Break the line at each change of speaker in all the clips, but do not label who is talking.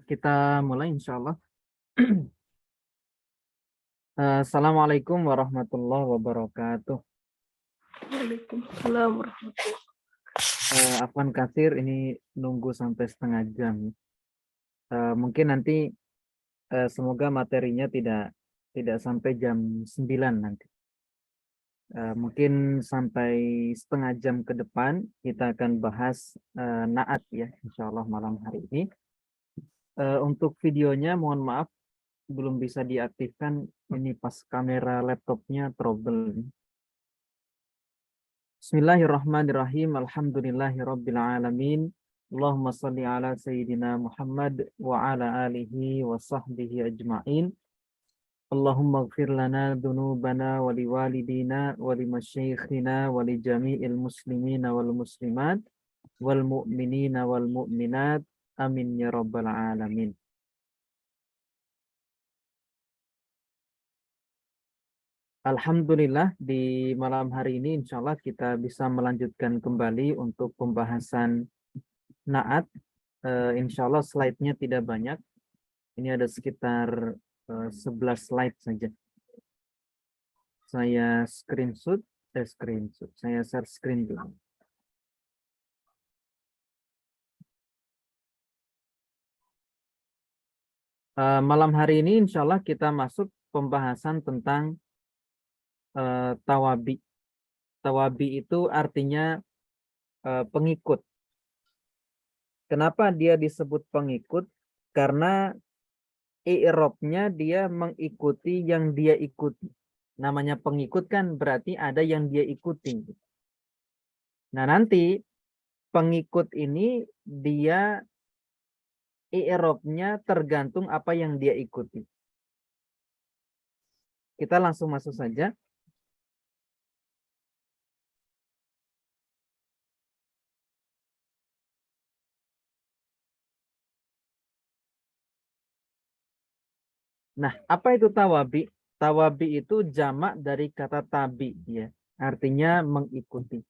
Kita mulai insya Allah. Assalamualaikum warahmatullahi wabarakatuh.
Waalaikumsalam warahmatullahi.
Afwan Katsir, ini nunggu sampai setengah jam. Mungkin nanti semoga materinya tidak sampai jam 9 nanti. Mungkin sampai setengah jam ke depan kita akan bahas naat ya, insya Allah malam hari ini. Untuk videonya mohon maaf belum bisa diaktifkan, ini pas kamera laptopnya trouble. Bismillahirrahmanirrahim. Alhamdulillahirabbil alamin. Allahumma shalli ala sayyidina Muhammad wa ala alihi wa sahbihi ajma'in. Allahumma ighfir lana dzunubana wa liwalidina wa limasyaikhina wa li jami'il muslimina wal muslimat wal mu'minina wal mu'minat. Amin ya rabbal alamin. Alhamdulillah di malam hari ini insya Allah kita bisa melanjutkan kembali untuk pembahasan naat. Insya Allah slide-nya tidak banyak. Ini ada sekitar 11 slide saja. Saya screenshot. Saya share screen dulu. Malam hari ini insya Allah kita masuk pembahasan tentang tawabi. Tawabi itu artinya pengikut. Kenapa dia disebut pengikut? Karena i'rabnya dia mengikuti yang dia ikuti. Namanya pengikut kan berarti ada yang dia ikuti. Nah, nanti pengikut ini dia i'rabnya tergantung apa yang dia ikuti. Kita langsung masuk saja. Nah, apa itu tawabi? Tawabi itu jamak dari kata tabi, ya. Artinya mengikuti.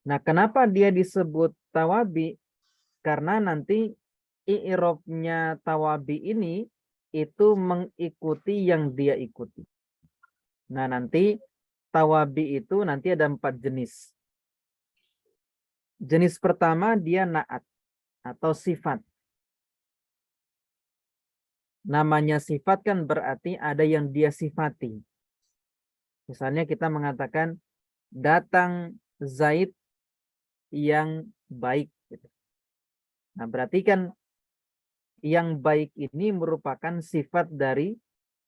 Nah, kenapa dia disebut tawabi? Karena nanti i'rabnya tawabi ini itu mengikuti yang dia ikuti. Nah, nanti tawabi itu nanti ada 4 jenis. Jenis pertama dia naat atau sifat. Namanya sifat kan berarti ada yang dia sifati. Misalnya kita mengatakan datang Zaid yang baik. Nah, berarti kan yang baik ini merupakan sifat dari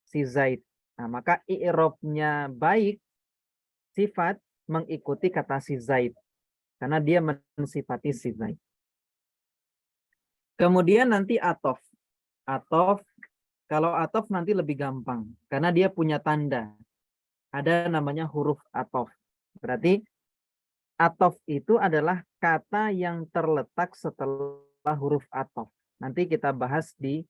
si Zaid. Nah, maka i'rabnya baik sifat mengikuti kata si Zaid. Karena dia mensifati si Zaid. Kemudian nanti atof. Atof, kalau atof nanti lebih gampang. Karena dia punya tanda. Ada namanya huruf atof. Berarti atof itu adalah kata yang terletak setelah huruf atof. Nanti kita bahas di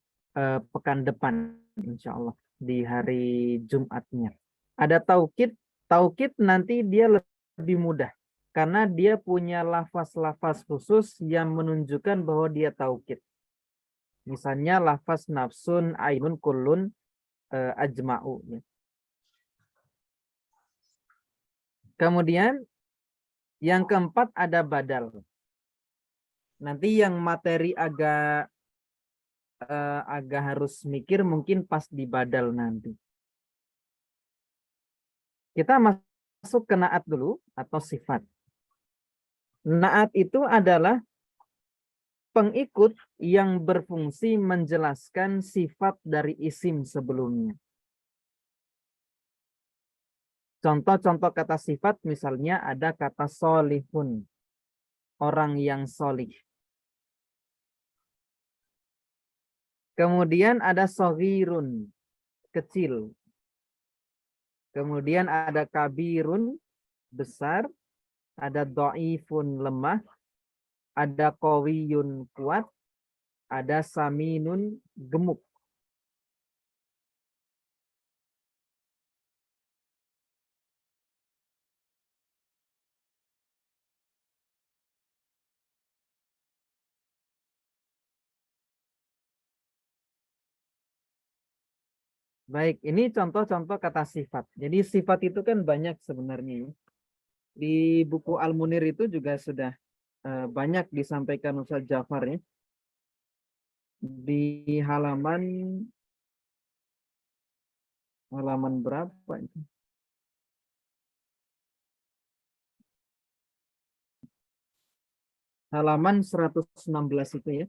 pekan depan, insya Allah. Di hari Jumatnya. Ada taukid. Taukid nanti dia lebih mudah. Karena dia punya lafaz-lafaz khusus yang menunjukkan bahwa dia taukid. Misalnya lafaz nafsun, ainun, kullun, ajma'u. Kemudian yang keempat ada badal. Nanti yang materi agak harus mikir mungkin pas di badal nanti. Kita masuk ke naat dulu atau sifat. Naat itu adalah pengikut yang berfungsi menjelaskan sifat dari isim sebelumnya. Contoh-contoh kata sifat misalnya ada kata solihun, orang yang solih. Kemudian ada soghirun, kecil. Kemudian ada kabirun, besar. Ada dhaifun, lemah. Ada qawiyun, kuat. Ada saminun, gemuk. Baik, ini contoh-contoh kata sifat. Jadi sifat itu kan banyak sebenarnya, ya. Di buku Al-Munir itu juga sudah banyak disampaikan Ustaz Jafar, ya. Di halaman berapa itu? Halaman 116 itu, ya.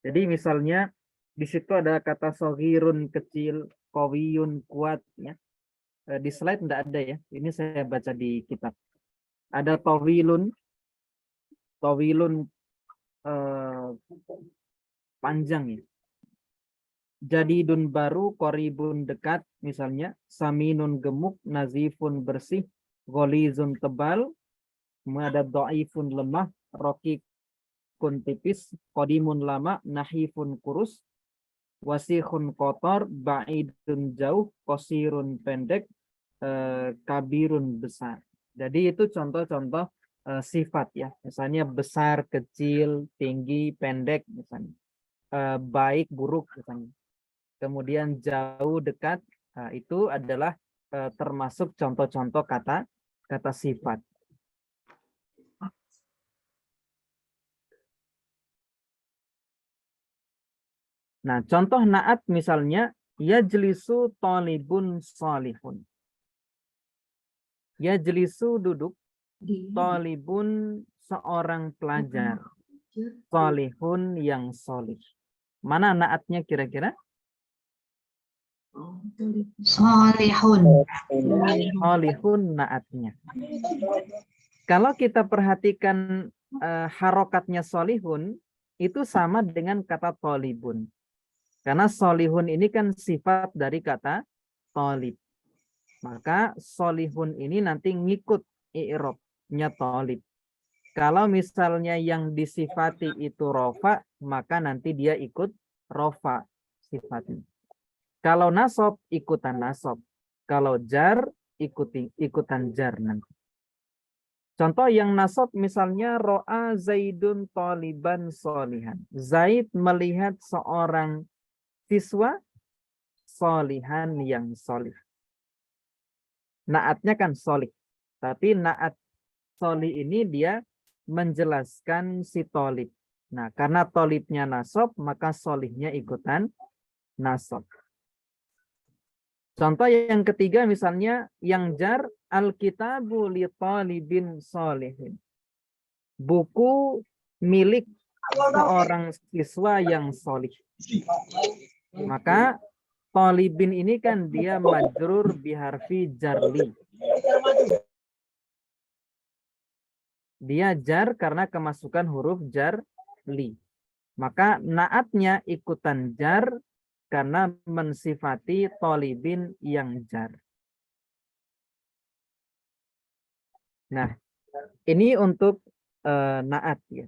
Jadi misalnya di situ ada kata sohirun kecil, kowiyun kuat, ya. Di slide enggak ada, ya. Ini saya baca di kitab. Ada towilun, eh, panjang, ya. Jadidun baru, koribun dekat, misalnya saminun gemuk, nazifun bersih, gholizun tebal, kemudian ada dhaifun lemah, rokikun tipis, qadimun lama, nahifun kurus, wasihun kotor, ba'idun jauh, qasirun pendek, kabirun besar. Jadi itu contoh-contoh sifat, ya. Misalnya besar, kecil, tinggi, pendek, misalnya. Baik, buruk, misalnya. Kemudian jauh, dekat, itu adalah termasuk contoh-contoh kata sifat. Nah, contoh naat misalnya yajlisu talibun salihun. Yajlisu duduk, talibun seorang pelajar, salihun yang solih. Mana naatnya kira-kira?
Solihun.
Solihun naatnya. Kalau kita perhatikan harokatnya solihun, itu sama dengan kata tolibun. Karena solihun ini kan sifat dari kata tolib. Maka solihun ini nanti ngikut i'robnya tolib. Kalau misalnya yang disifati itu rofa, maka nanti dia ikut rofa sifatnya. Kalau nasob, ikutan nasob. Kalau jar, ikutan jar nanti. Contoh yang nasob misalnya ro'a Zaidun toliban solihan. Zaid melihat seorang siswa solihan yang solih. Naatnya kan solih. Tapi naat solih ini dia menjelaskan si tolib. Nah, karena tolibnya nasob, maka solihnya ikutan nasob. Contoh yang ketiga misalnya yang jar al-kitabu li talibin solihin. Buku milik seorang siswa yang solih. Maka talibin ini kan dia majrur biharfi jarli. Dia jar karena kemasukan huruf jar li. Maka naatnya ikutan jar karena mensifati talibin yang jar. Nah, ini untuk naat, ya.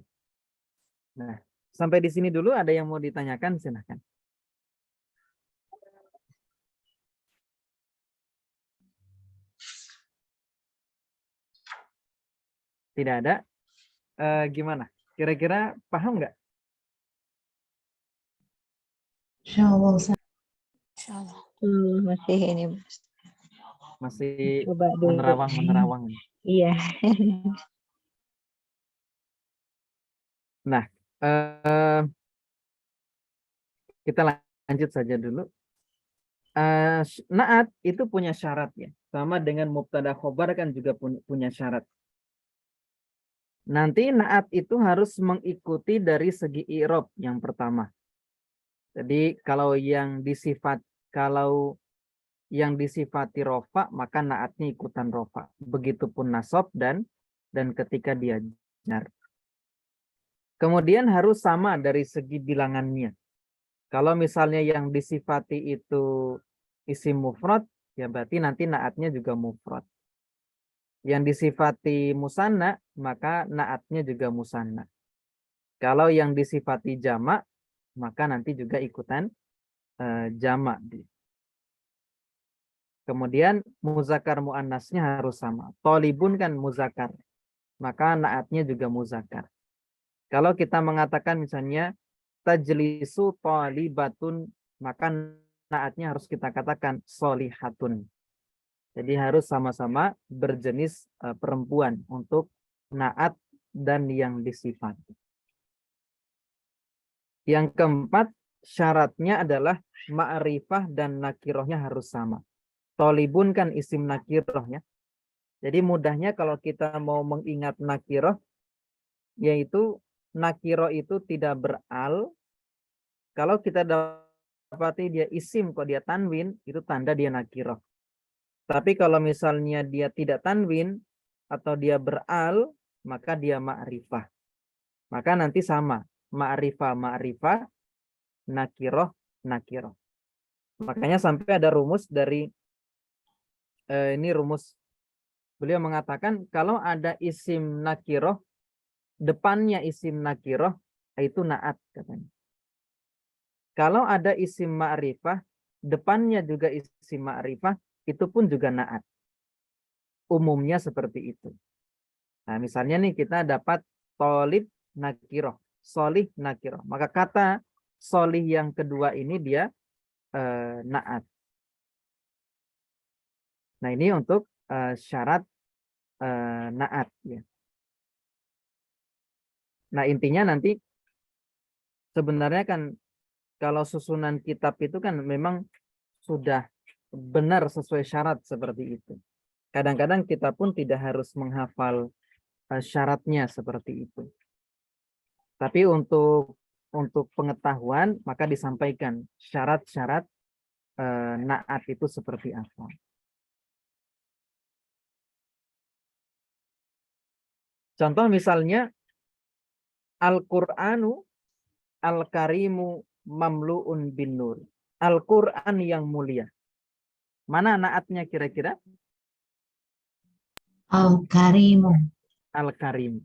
Nah, sampai di sini dulu ada yang mau ditanyakan, silahkan. Tidak ada? Gimana? Kira-kira paham nggak?
Insyaallah.
Insyaallah. Masih ini.
Masih
Coba dulu.
menerawang.
Iya.
Nah, kita lanjut saja dulu. Naat itu punya syarat, ya. Sama dengan mubtada khobar kan juga punya syarat. Nanti naat itu harus mengikuti dari segi i'rob yang pertama. Jadi kalau yang disifati rofa, maka naatnya ikutan rofa. Begitupun nasob dan ketika dia jar. Kemudian harus sama dari segi bilangannya. Kalau misalnya yang disifati itu isim mufrad, ya berarti nanti naatnya juga mufrad. Yang disifati musanna, maka naatnya juga musanna. Kalau yang disifati jamak, maka nanti juga ikutan jamak. Kemudian muzakkar muannasnya harus sama. Tolibun kan muzakkar, maka naatnya juga muzakkar. Kalau kita mengatakan misalnya tajlisu talibatun, maka naatnya harus kita katakan solihatun. Jadi harus sama-sama berjenis perempuan untuk naat dan yang disifati. Yang keempat, syaratnya adalah ma'rifah dan nakirohnya harus sama. Tolibun kan isim nakirohnya. Jadi mudahnya kalau kita mau mengingat nakiroh, yaitu nakiroh itu tidak beral. Kalau kita dapati dia isim, kok dia tanwin, itu tanda dia nakiroh. Tapi kalau misalnya dia tidak tanwin atau dia beral, maka dia ma'rifah. Maka nanti sama, ma'rifah, nakiroh, nakiroh. Makanya sampai ada rumus dari, ini rumus, beliau mengatakan kalau ada isim nakiroh, depannya isim nakiroh, itu naat katanya. Kalau ada isim ma'rifah, depannya juga isim ma'rifah, itu pun juga naat. Umumnya seperti itu. Nah, misalnya nih kita dapat tolib nakiroh, solih nakiroh. Maka kata solih yang kedua ini dia naat. Nah, ini untuk syarat naat. Ya. Nah, intinya nanti sebenarnya kan kalau susunan kitab itu kan memang sudah benar sesuai syarat seperti itu. Kadang-kadang kita pun tidak harus menghafal syaratnya seperti itu. Tapi untuk pengetahuan maka disampaikan syarat-syarat naat itu seperti apa. Contoh misalnya Al-Qur'anu Al-Karimu mamlu'un bin nur. Al-Qur'an yang mulia. Mana naatnya kira-kira?
Al-Karimu.
Al-Karim.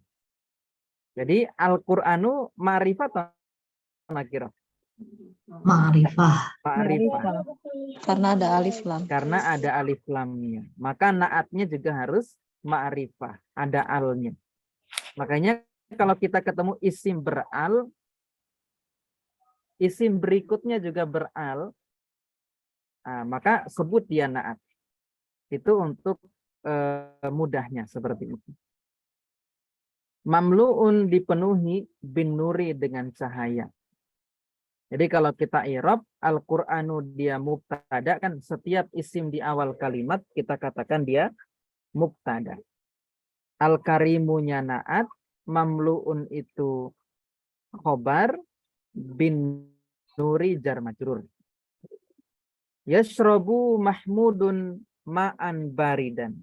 Jadi Al-Qur'anu ma'rifat atau nakirah?
Ma'rifah.
Ma'rifah.
Karena ada alif lam.
Karena ada alif lamnya. Maka naatnya juga harus ma'rifah. Ada alnya. Makanya kalau kita ketemu isim beral, isim berikutnya juga beral, maka sebut dia naat. Itu untuk mudahnya seperti itu. Mamlu'un dipenuhi bin nuri dengan cahaya. Jadi kalau kita i'rab Al-Qur'anu dia mubtada, kan setiap isim di awal kalimat kita katakan dia mubtada. Al-Karimunya naat, mamlu'un itu khobar, bin nuri jar majrur. Yashrabu mahmudun ma'an baridan.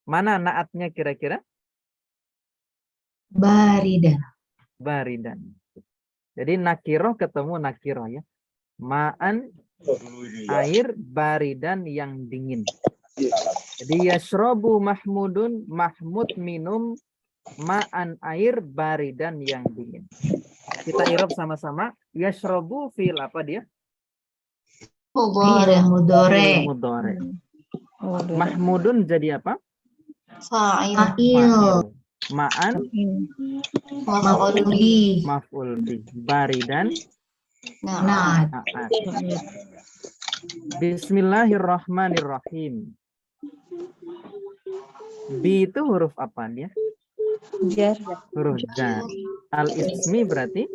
Mana naatnya kira-kira?
Baridan.
Baridan. Jadi nakiroh ketemu nakiroh ya. Ma'an air, baridan yang dingin. Jadi yashrabu mahmudun, mahmud minum, ma'an air, baridan yang dingin. Kita irob sama-sama. Yashrabu fil apa dia?
Fi'il mudhari.
Fil mudhari. Mahmudun jadi apa?
Fa'il.
Ma'an
Maf'ul bih.
maf'ul bih. Baridan
Naat.
naat. Bismillahirrahmanirrahim. Bi itu huruf apa dia?
Jar.
Huruf jar. Al-ismi berarti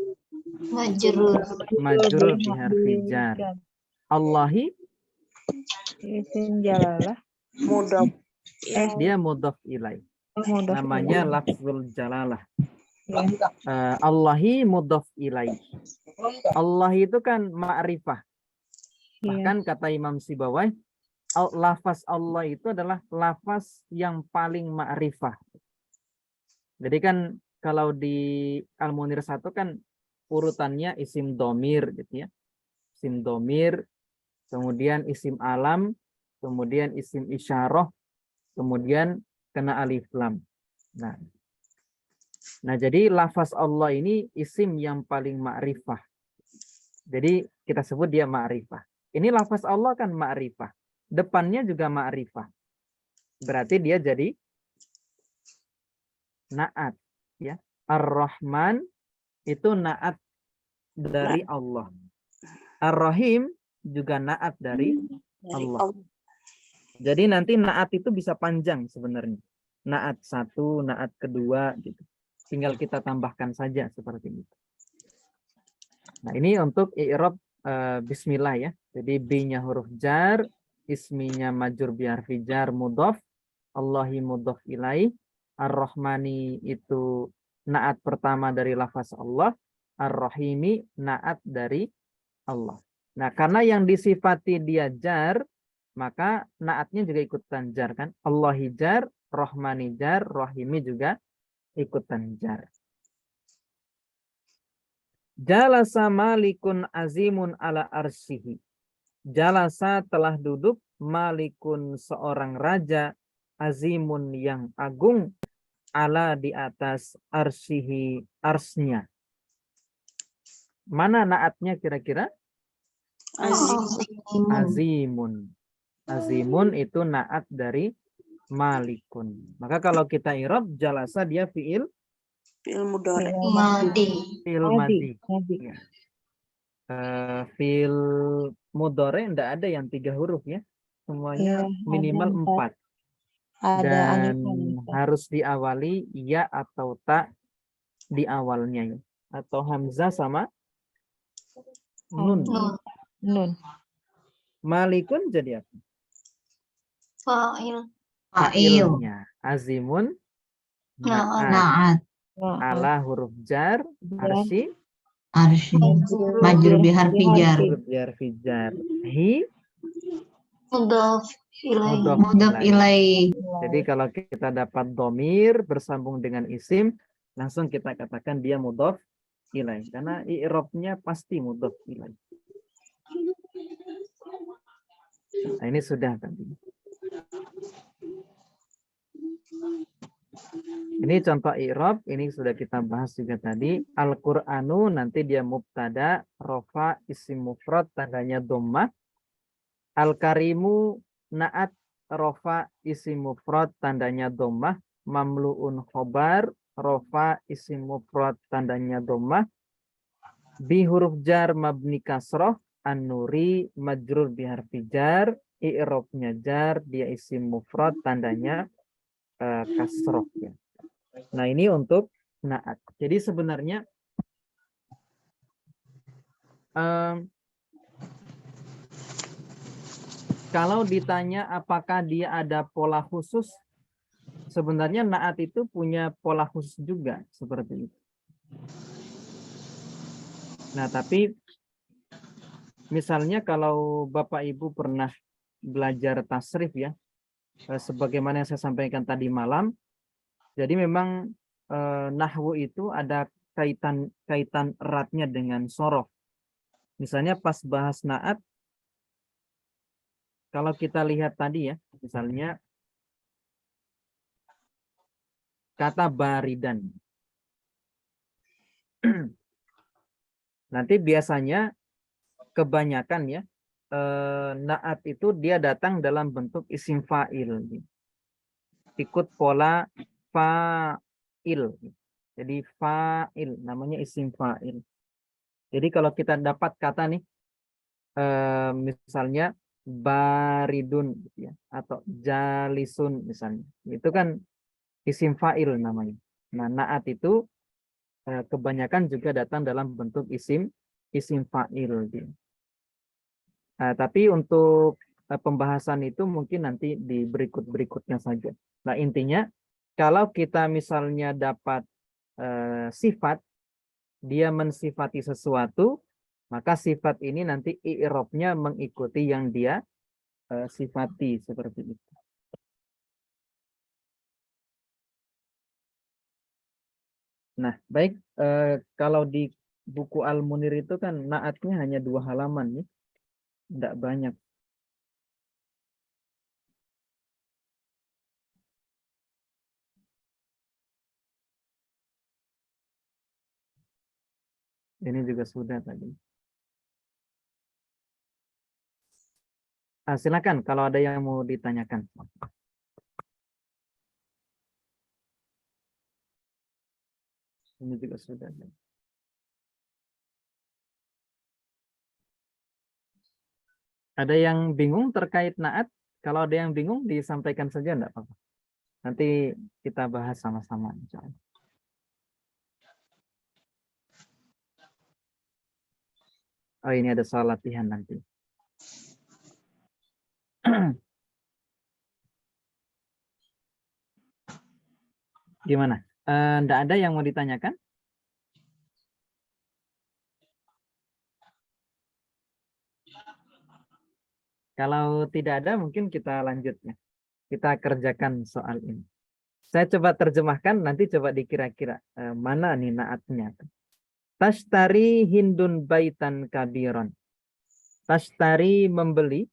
Majrur.
majrur bi harfi jar. Allahi
Isim jalalah.
Mudhof.
dia mudhof ilaih.
Mudhof
Namanya
ilaih.
lafzul jalalah.
Ya.
Allahi mudhof ilaih. Allah itu kan ma'rifah.
Iya.
Bahkan kata Imam Sibawai, lafaz Allah itu adalah lafaz yang paling ma'rifah. Jadi kan kalau di Al-Munir 1 kan urutannya isim domir gitu ya. Isim domir, kemudian isim alam, kemudian isim isyarah, kemudian kena alif lam. Nah, jadi lafaz Allah ini isim yang paling ma'rifah. Jadi kita sebut dia ma'rifah. Ini lafaz Allah kan ma'rifah. Depannya juga ma'rifah. Berarti dia jadi naat. Ya. Ar-Rahman itu naat dari Allah. Ar-Rahim juga naat dari
Dari
Allah.
Allah.
Jadi nanti naat itu bisa panjang sebenarnya. Naat 1, naat kedua gitu. Tinggal kita tambahkan saja seperti itu. Nah, ini untuk i'rab bismillah ya. Jadi B-nya huruf jar, isminya majrur bi harfi jar mudhaf, Allahi mudhaf ilaih, Ar-Rahmani itu naat pertama dari lafaz Allah, Ar-Rahimi naat dari Allah. Nah, karena yang disifati dia jar, maka naatnya juga ikutan jar kan? Allahi jar, Rahmani jar, Rahimi juga ikutan jar. Jalasa malikun azimun ala arsihi. Jalasa telah duduk malikun seorang raja azimun yang agung ala di atas arsihi arsnya. Mana naatnya kira-kira? Azimun. Azimun itu naat dari malikun. Maka kalau kita i'rab jalasa dia fiil
Fi'il mudhari.
Madi.
fiil
Madi.
madi. Ya. Fiil mudhari enggak ada yang 3 huruf ya. Semuanya
Iya,
minimal
ada
4.
Ada
Dan
alifan.
harus diawali ya atau ta di awalnya ya. Atau hamzah sama nun.
Nun.
Malikun jadi apa?
Fa'il.
Fa'ilnya. Azimun naat.
Naat.
Ala huruf jar, arsi
Arsy. Majrur bi harfi jar.
huruf jar fijar. Hi
Mudhaf ilaih.
mudhaf ilaih.
ilaih.
Jadi kalau kita dapat domir bersambung dengan isim, langsung kita katakan dia mudhaf ilaih. Karena i'rabnya pasti mudhaf ilaih. Nah, ini sudah tadi. Ini contoh i'rab, ini sudah kita bahas juga tadi. Al-Qur'anu nanti dia mubtada, rofa, isim mufrad, tandanya dhammah. Al-Karimu naat, rofa, isim mufrad, tandanya dhammah. Mamlu'un khobar, rofa, isim mufrad, tandanya dhammah. Bi huruf jar mabni kasroh, an-nuri majrur bi harfi jar, i'rabnya jar, dia isim mufrad, tandanya kasroh ya. Nah, ini untuk naat. Jadi sebenarnya kalau ditanya apakah dia ada pola khusus, sebenarnya naat itu punya pola khusus juga seperti itu. Nah, tapi misalnya kalau Bapak Ibu pernah belajar tasrif ya, sebagaimana yang saya sampaikan tadi malam, jadi memang nahwu itu ada kaitan eratnya dengan sorof. Misalnya pas bahas naat, kalau kita lihat tadi ya, misalnya kata baridan. Nanti biasanya kebanyakan ya, naat itu dia datang dalam bentuk isim fa'il. Ikut pola fa'il. Jadi fa'il, namanya isim fa'il. Jadi kalau kita dapat kata nih, misalnya baridun gitu ya, atau jalisun misalnya, itu kan isim fa'il namanya. Nah, naat itu kebanyakan juga datang dalam bentuk isim fa'il. Tapi untuk pembahasan itu mungkin nanti di berikutnya saja. Nah, intinya kalau kita misalnya dapat sifat, dia mensifati sesuatu, maka sifat ini nanti i'rabnya mengikuti yang dia sifati seperti itu. Nah, baik, kalau di buku Al-Munir itu kan naatnya hanya 2 halaman ya. Tidak banyak. Ini juga sudah tadi. Silakan kalau ada yang mau ditanyakan. Ini juga sudah. Ada yang bingung terkait naat? Kalau ada yang bingung disampaikan saja enggak apa-apa. Nanti kita bahas sama-sama insya Allah. Oh, ini ada soal latihan nanti. Gimana? Enggak ada yang mau ditanyakan? Kalau tidak ada, mungkin kita lanjut ya. Kita kerjakan soal ini. Saya coba terjemahkan, nanti coba dikira-kira mana nih naatnya. Tashtari hindun baitan kabiron. Tashtari membeli,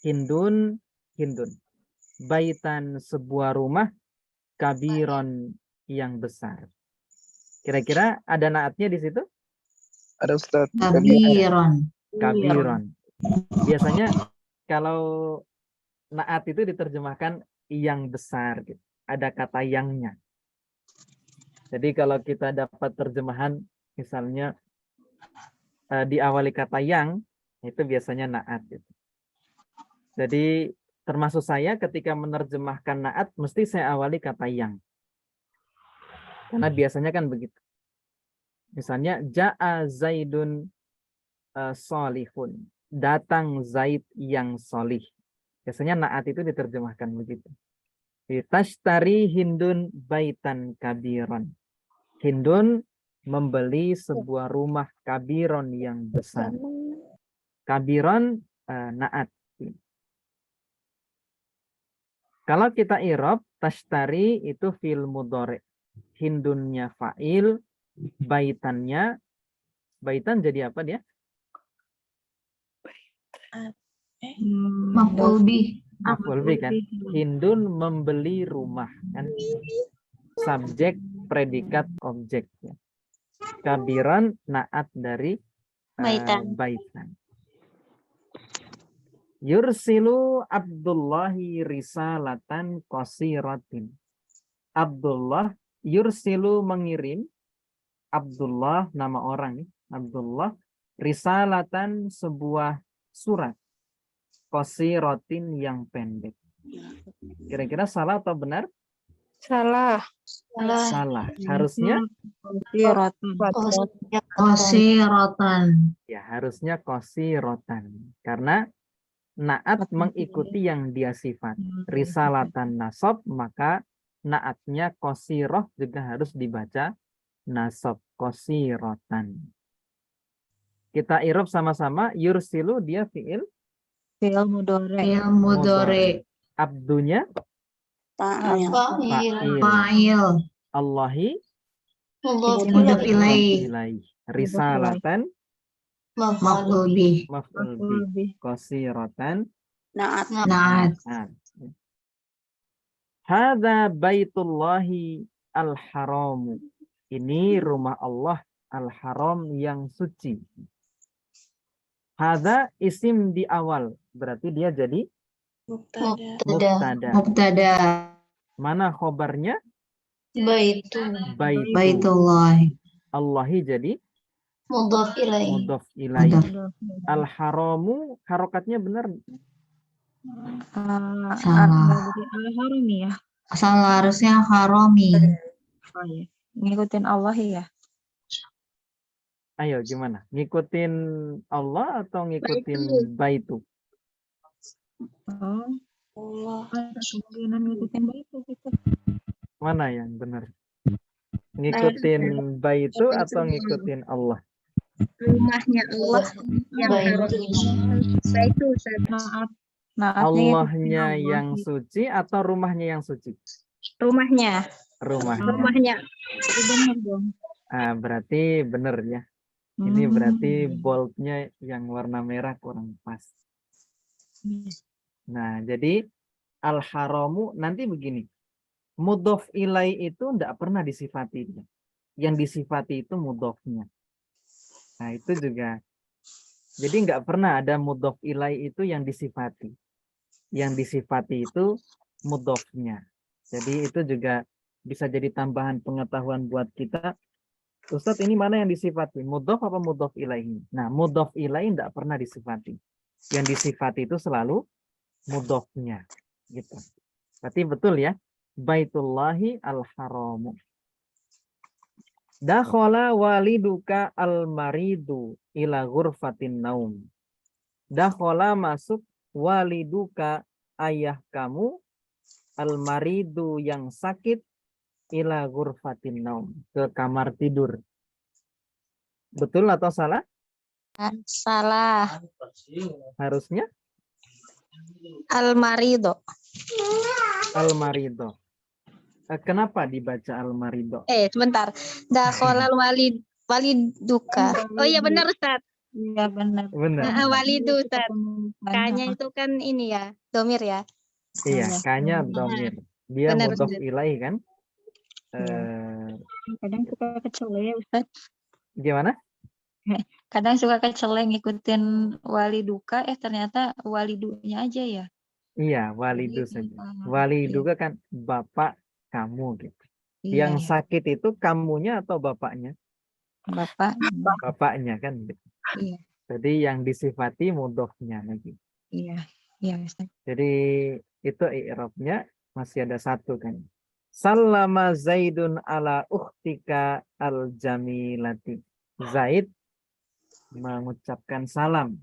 hindun, baitan sebuah rumah, kabiron yang besar. Kira-kira ada naatnya di situ?
Ada Ustaz.
Kabiron.
Kabiron. Biasanya kalau naat itu diterjemahkan yang besar, gitu. Ada kata yangnya. Jadi kalau kita dapat terjemahan, misalnya diawali kata yang, itu biasanya naat. Gitu. Jadi termasuk saya ketika menerjemahkan naat, mesti saya awali kata yang. Karena biasanya kan begitu. Misalnya, ja'a Zaidun solihun. Datang Zaid yang solih. Biasanya naat itu diterjemahkan begitu. Tashtari hindun baitan kabiron. Hindun membeli sebuah rumah kabiron yang besar. Kabiron naat. Kalau kita irob, tashtari itu fil mudhari. Hindunnya fa'il, baitannya, baitan jadi apa dia?
Maf'ul bih.
Maf'ul bih kan. Hindun membeli rumah kan. Subjek, predikat, objek. Ya. Kabiran naat dari baitan. Yursilu Abdullahi risalatan qasiratin. Abdullah yursilu mengirim. Abdullah nama orang nih. Abdullah risalatan sebuah surat. Qasiratin yang pendek. Kira-kira salah atau benar?
Salah.
Salah. Harusnya
Qasiratan.
ya harusnya qasiratan. Karena naat mengikuti yang dia sifat. Risalatan nasab, maka naatnya qasiroh juga harus dibaca nasab, qasiratan. Kita irob sama-sama. Yursilu dia fi'il.
Fi'il mudhari.
Fi'il mudhari.
Abdunya
Fa'il.
Fa'il.
Allahi
Mudhaf ilaih.
ilaih. Risalatan
Maf'ul bih.
maf'ul bih. Qasiratan
Naat.
Naat.
Hadza baitullahi al-haramu. Ini rumah Allah al-haram yang suci. Hadza isim di awal. Berarti dia jadi mubtada.
Mubtada.
Mana khobarnya?
Baitu.
Baitullahi.
Baitullahi.
Allahi jadi
Mudhaf ilaih.
mudhaf ilaih.
Mudhaf.
Al-haramu harokatnya benar?
Salah.
Al-harami ya.
Salah, harusnya harami.
Oh, iya. Ngikutin Allah ya.
Ayo gimana? Ngikutin Allah atau ngikutin baitu?
Oh,
Allah.
ada kemungkinan ngikutin baitu gitu.
Mana yang benar? Ngikutin baitu atau ngikutin Allah?
Rumahnya Allah yang harus itu
Naat. Naatnya
Allahnya
ngikutin Allah.
yang suci atau rumahnya yang suci?
rumahnya
Rumahnya.
Itu benar dong.
Berarti benar ya. Ini berarti boldnya yang warna merah kurang pas. Nah, jadi al-haramu nanti begini. Mudhof ilai itu tidak pernah disifati. Yang disifati itu mudhofnya. Nah, itu juga. Jadi nggak pernah ada mudhof ilai itu yang disifati. Yang disifati itu mudhofnya. Jadi itu juga bisa jadi tambahan pengetahuan buat kita. Ustadz, ini mana yang disifati? Mudhof apa mudhof ilaihi? Nah, mudhof ilaihi tidak pernah disifati. Yang disifati itu selalu mudhofnya. Gitu. Berarti betul ya. Baitullahi al-haramu. Dakhala waliduka al-maridu ila ghurfatin naum. Dakhala masuk waliduka ayah kamu al-maridu yang sakit ila ghurfatin naum, ke kamar tidur. Betul atau salah?
Salah.
Harusnya
Al-marido.
al-marido. Kenapa dibaca al-marido?
Sebentar. Dakhalal waliduka. Oh iya benar Ustaz.
Iya benar.
Benar.
Walidu Ustaz.
Kan,
Kanya itu kan ini ya, domir ya.
Iya,
iya.
kanya domir. Dia
Benar,
mudhof
Ustaz.
ilaih kan?
Iya. Kadang suka kecele Ustaz.
Gimana?
Kadang suka kecele ngikutin waliduka, ternyata walidunya aja ya.
Iya, walidu saja. Walidu kan bapak kamu gitu.
Iya,
Yang sakit itu kamunya atau bapaknya?
Bapak.
Bapaknya kan.
Iya,
Jadi yang disifati mudhofnya lagi.
iya, iya Ustaz.
Jadi itu i'rabnya masih ada satu kan. Sallama Zaidun ala ukhtika al-jamilati. Zaid mengucapkan salam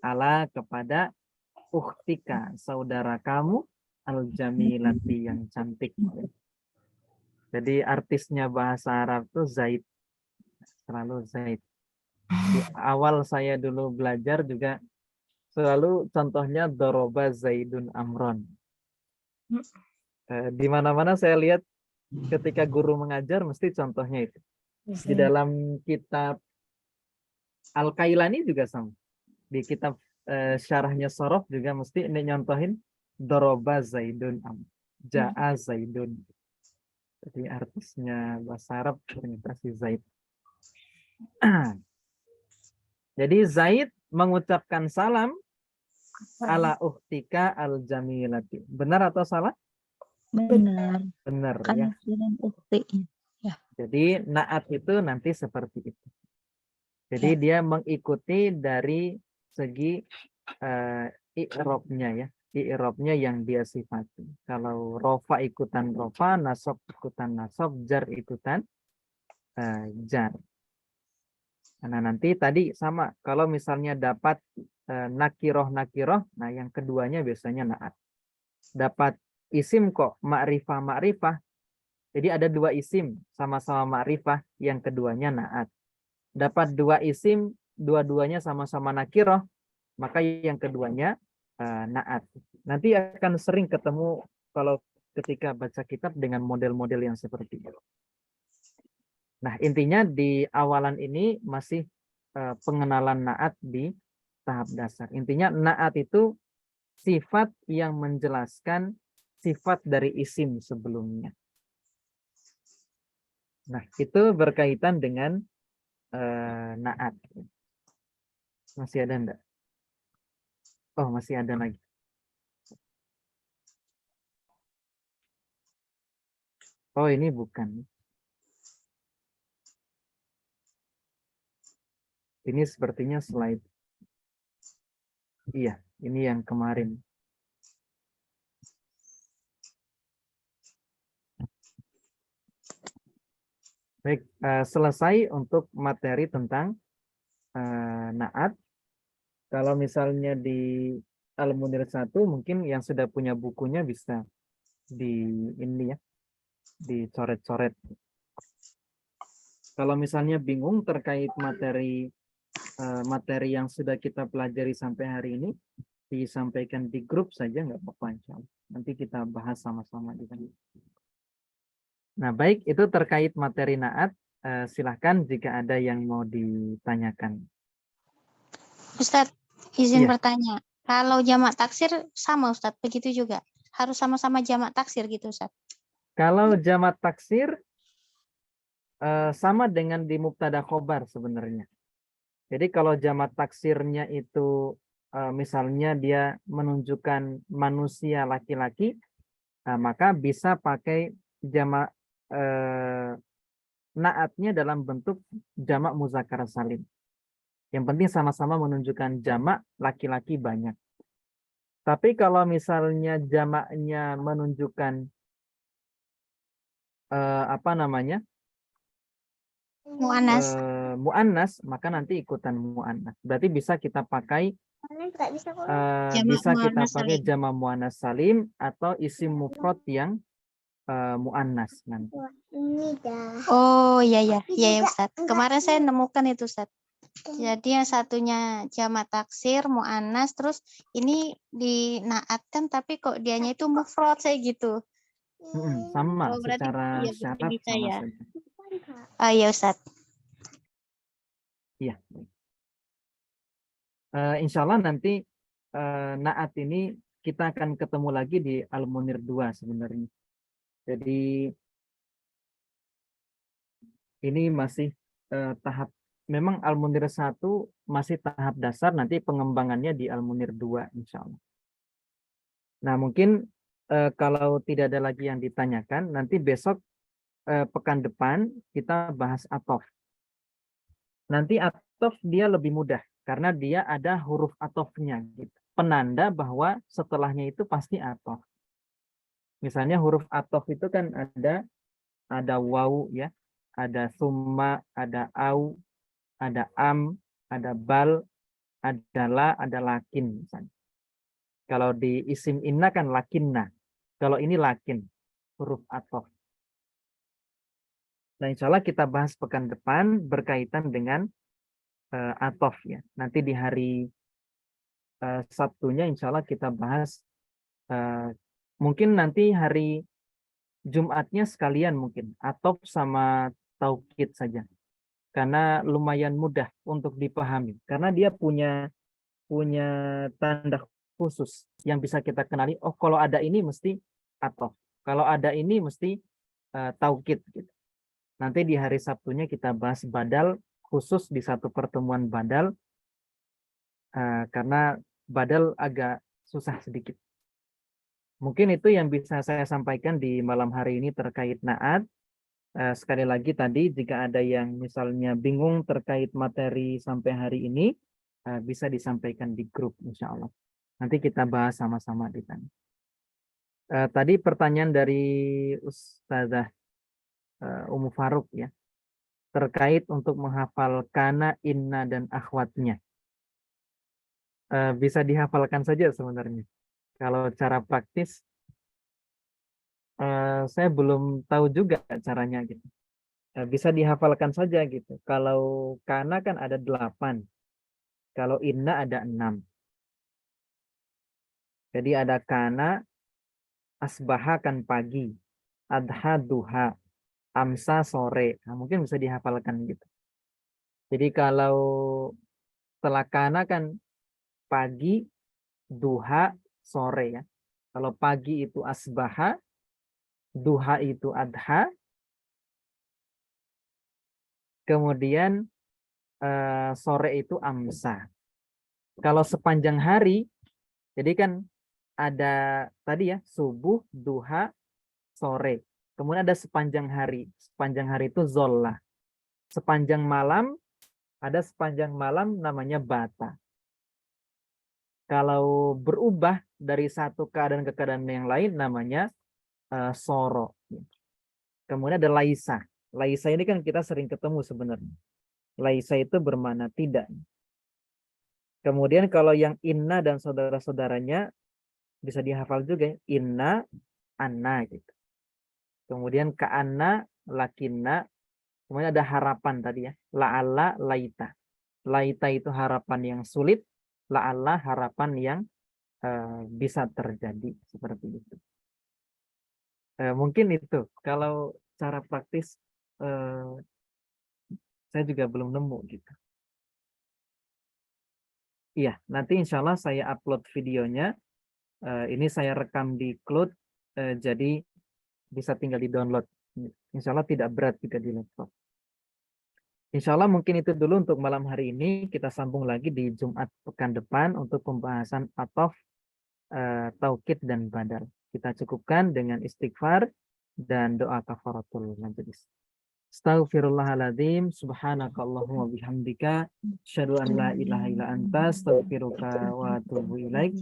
ala kepada ukhtika, saudara kamu al-jamilati yang cantik. Jadi artisnya bahasa Arab tuh Zaid. Selalu Zaid. Di awal saya dulu belajar juga selalu contohnya doroba Zaidun Amron. Di mana-mana saya lihat ketika guru mengajar mesti contohnya itu. Di dalam kitab Al-Kailani juga sama. Di kitab syarahnya Sorof juga mesti ini nyontohin doroba Zaidun Ja'a Zaidun. Jadi artisnya bahasa Arab ternyata si Zaid. Jadi Zaid mengucapkan salam ala uhtika al-jamilati. Benar atau salah?
Benar.
Benar
Kan
ya.
kirim ukti.
Jadi naat itu nanti seperti itu. Jadi dia mengikuti dari segi i'rabnya ya. I'rabnya yang dia sifati. Kalau rofa ikutan rofa, nasab ikutan nasab, jar ikutan jar. Nah nanti tadi sama. Kalau misalnya dapat nakiroh, nah yang keduanya biasanya naat. Dapat isim kok, ma'rifah. Jadi ada dua isim sama-sama ma'rifah, yang keduanya naat. Dapat dua isim, dua-duanya sama-sama nakiroh, maka yang keduanya naat. Nanti akan sering ketemu kalau ketika baca kitab dengan model-model yang seperti itu. Nah intinya di awalan ini masih pengenalan naat di tahap dasar. Intinya naat itu sifat yang menjelaskan sifat dari isim sebelumnya. Nah itu berkaitan dengan naat. Masih ada enggak? Oh, masih ada lagi. Oh, ini bukan. Ini sepertinya slide. Iya, ini yang kemarin. Baik, selesai untuk materi tentang naat. Kalau misalnya di Al-Munir 1, mungkin yang sudah punya bukunya bisa di ini ya, dicoret-coret. Kalau misalnya bingung terkait materi yang sudah kita pelajari sampai hari ini, disampaikan di grup saja, nggak apa-apa. Nanti kita bahas sama-sama di sana. Nah, baik, itu terkait materi naat. Silahkan jika ada yang mau ditanyakan.
Ustadz, izin
Iya.
bertanya. Kalau jamak taksir sama Ustadz, begitu juga. Harus sama-sama jamak taksir gitu Ustadz.
Kalau jamak taksir sama dengan di mubtada khobar sebenarnya. Jadi kalau jamak taksirnya itu misalnya dia menunjukkan manusia laki-laki, maka bisa pakai jamak naatnya dalam bentuk jamak muzakkar salim. Yang penting sama-sama menunjukkan jamak laki-laki banyak. Tapi kalau misalnya jamaknya menunjukkan apa namanya?
Mu'annas.
Mu'annas, maka nanti ikutan mu'annas. Berarti bisa kita pakai
Jamak
bisa kita
mu'annas
pakai
salim.
jamak mu'annas salim atau isim mufrad yang mu'annas nanti.
Oh iya ya, iya ya Ustaz. Kemarin saya nemukan itu Ustaz. Jadi yang satunya jamak taksir, mu'annas, terus ini dinaatkan tapi kok dianya itu mufrad saya gitu.
Sama,
Oh berarti
secara
iya berarti
syarat
bisa
sama
ya.
saja.
Ah iya Ustaz.
Iya. Insya Allah nanti naat ini kita akan ketemu lagi di Al-Munir 2 sebenarnya. Jadi ini masih tahap, memang Al-Munir 1 masih tahap dasar, nanti pengembangannya di Al-Munir 2 insya Allah. Nah mungkin kalau tidak ada lagi yang ditanyakan, nanti besok pekan depan kita bahas atof. Nanti atof dia lebih mudah karena dia ada huruf atofnya gitu. Penanda bahwa setelahnya itu pasti atof. Misalnya huruf atof itu kan ada waw ya, ada summa, ada au, ada am, ada bal, ada la, ada lakin misalnya. Kalau di isim inna kan lakinna. Kalau ini lakin, huruf atof. Nah, insya Allah kita bahas pekan depan berkaitan dengan atof ya. Nanti di hari Sabtunya insya Allah kita bahas. Mungkin nanti hari Jumatnya sekalian mungkin. Atof sama taukid saja. Karena lumayan mudah untuk dipahami. Karena dia punya tanda khusus yang bisa kita kenali. Oh, kalau ada ini mesti atof. Kalau ada ini mesti taukid. Gitu. Nanti di hari Sabtunya kita bahas badal, khusus di satu pertemuan badal, karena badal agak susah sedikit. Mungkin itu yang bisa saya sampaikan di malam hari ini terkait naat. Sekali lagi tadi, jika ada yang misalnya bingung terkait materi sampai hari ini, bisa disampaikan di grup insya Allah. Nanti kita bahas sama-sama di sana. Tadi pertanyaan dari Ustazah Umu Faruk ya, terkait untuk menghafal kana, inna, dan akhwatnya. Bisa dihafalkan saja sebenarnya. Kalau cara praktis, saya belum tahu juga caranya gitu. Bisa dihafalkan saja gitu. Kalau kana kan ada 8. Kalau inna ada 6. Jadi ada kana, asbaha kan pagi, adha duha, amsa sore. Nah, mungkin bisa dihafalkan gitu. Jadi kalau setelah kana kan pagi, duha, sore ya. Kalau pagi itu asbaha, duha itu adha, kemudian sore itu amsa. Kalau sepanjang hari, jadi kan ada tadi ya, subuh, duha, sore. Kemudian ada sepanjang hari. Sepanjang hari itu zolla. Sepanjang malam, ada sepanjang malam namanya bata. Kalau berubah dari satu keadaan ke keadaan yang lain namanya soro. Kemudian ada laisa. Laisa ini kan kita sering ketemu sebenarnya. Laisa itu bermakna tidak. Kemudian kalau yang inna dan saudara-saudaranya bisa dihafal juga. Inna, anna gitu. Kemudian ka'anna, lakinna. Kemudian ada harapan tadi ya. La'alla, laita. Laita itu harapan yang sulit. La'alla harapan yang bisa terjadi. Seperti itu. Mungkin itu. Kalau cara praktis saya juga belum nemu gitu. Iya, nanti insya Allah saya upload videonya. Ini saya rekam di cloud. Jadi bisa tinggal di-download. Insya Allah tidak berat juga di laptop. Insya Allah mungkin itu dulu untuk malam hari ini. Kita sambung lagi di Jumat pekan depan untuk pembahasan atof, taukid, dan badal. Kita cukupkan dengan istighfar dan doa kafaratul majelis. Astaghfirullahaladzim, subhanakallahumma bihamdika, asyhadu an la ilaha illa anta, astaghfiruka wa atubu ilaik.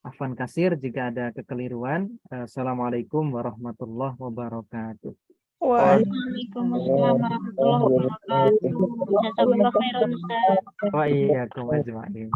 Afwan kasir jika ada kekeliruan. Assalamualaikum warahmatullahi wabarakatuh.
Waalaikumsalam warahmatullahi wabarakatuh. Jazakallahu khairan Ustaz.
Wa iyyakum ajma'in.